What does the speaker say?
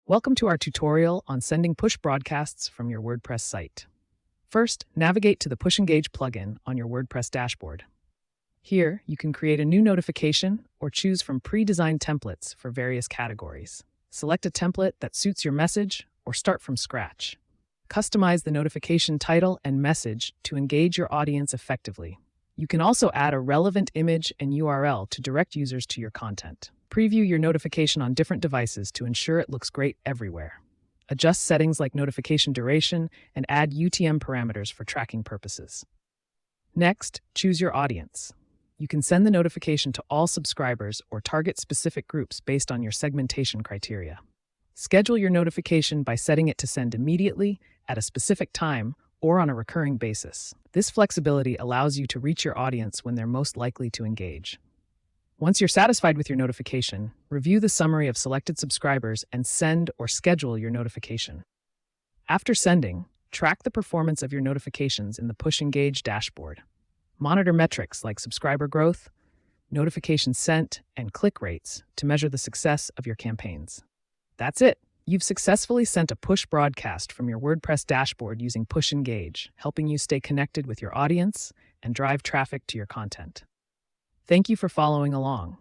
Welcome to our tutorial on sending push broadcasts from your WordPress site. First, navigate to the PushEngage plugin on your WordPress dashboard. Here, you can create a new notification or choose from pre-designed templates for various categories. Select a template that suits your message or start from scratch. Customize the notification title and message to engage your audience effectively. You can also add a relevant image and URL to direct users to your content. Preview your notification on different devices to ensure it looks great everywhere. Adjust settings like notification duration and add UTM parameters for tracking purposes. Next, choose your audience. You can send the notification to all subscribers or target specific groups based on your segmentation criteria. Schedule your notification by setting it to send immediately, at a specific time, or on a recurring basis. This flexibility allows you to reach your audience when they're most likely to engage. Once you're satisfied with your notification, review the summary of selected subscribers and send or schedule your notification. After sending, track the performance of your notifications in the PushEngage dashboard. Monitor metrics like subscriber growth, notifications sent, and click rates to measure the success of your campaigns. That's it. You've successfully sent a push broadcast from your WordPress dashboard using PushEngage, helping you stay connected with your audience and drive traffic to your content. Thank you for following along.